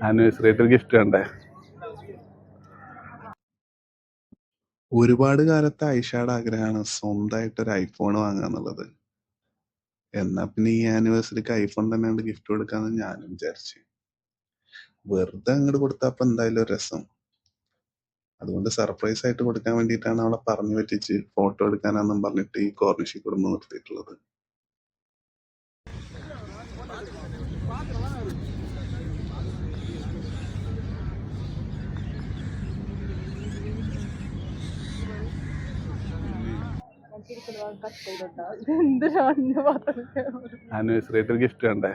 Anniversary ആയിട്ട് gift വേണ്ടേ? ഒരുപാട് കാലത്തെ ഐഷയുടെ ആഗ്രഹമാണ് സ്വന്തമായിട്ട് ഒരു ഐഫോൺ വാങ്ങുക എന്നുള്ളത്. എന്നാ പിന്നെ ഈ ആനിവേഴ്സറിക്ക് ഐഫോൺ തന്നെ ഗിഫ്റ്റ് കൊടുക്കാന്ന് ഞാനും വിചാരിച്ചു. വെറുതെ അങ്ങോട്ട് കൊടുത്തപ്പോ എന്തായാലും ഒരു രസം. അതുകൊണ്ട് സർപ്രൈസ് ആയിട്ട് കൊടുക്കാൻ വേണ്ടിയിട്ടാണ് അവളെ പറഞ്ഞു പറ്റിച്ച് ഫോട്ടോ എടുക്കാനാന്നും പറഞ്ഞിട്ട് ഈ കോർണിഷി കുടുംബം നിർത്തിയിട്ടുള്ളത്. ആനിവേഴ്സറി ആയിട്ട് ഗിഫ്റ്റ് വേണ്ടേ?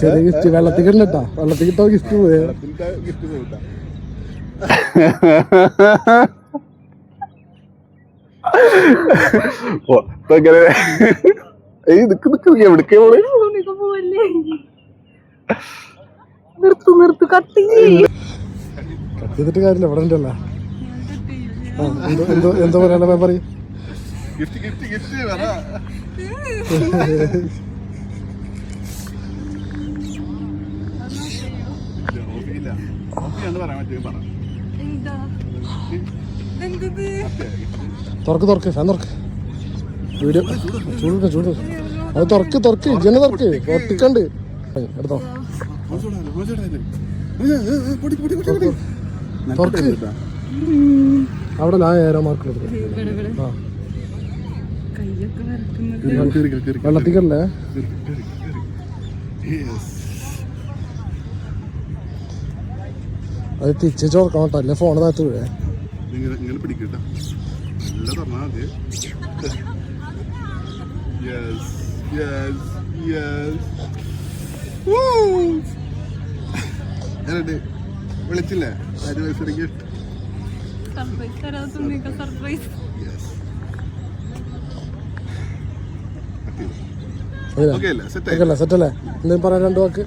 ചെറിയ ഗിഫ്റ്റ് വെള്ളത്തിൽ കിട്ടോ, വെള്ളത്തിൽ കിട്ടോ ഗിഫ്റ്റ് പോയ ഗിഫ്റ്റ് പോകണ്ട. കത്തിട്ട് കാര്യമില്ല, ഇവിടെ ഉണ്ടല്ലോ. എന്താ പറയാ പറയും. തുറക്ക് ഫാൻ തുറക്ക്. വീഡിയോ ചൂട് അത് തുറക്ക് ഇജന്നെ തുറക്ക്. പൊട്ടിക്കണ്ട് എടുത്തോ. തുറക്ക്. അവിടെ ഞാൻ ഏരോ മാർക്ക് വെള്ളത്തിക്കല്ലേ. അത് തിരിച്ചു ചോർക്കണം കേട്ടോ, അല്ലേ ഫോണ് താത്ത് വീഴേ. വിളിച്ചില്ലേ ആനിവേഴ്സറി ഗിഫ്റ്റ്? സെറ്റല്ലേ? എന്തെങ്കിലും പറയാൻ 2 വാക്ക്.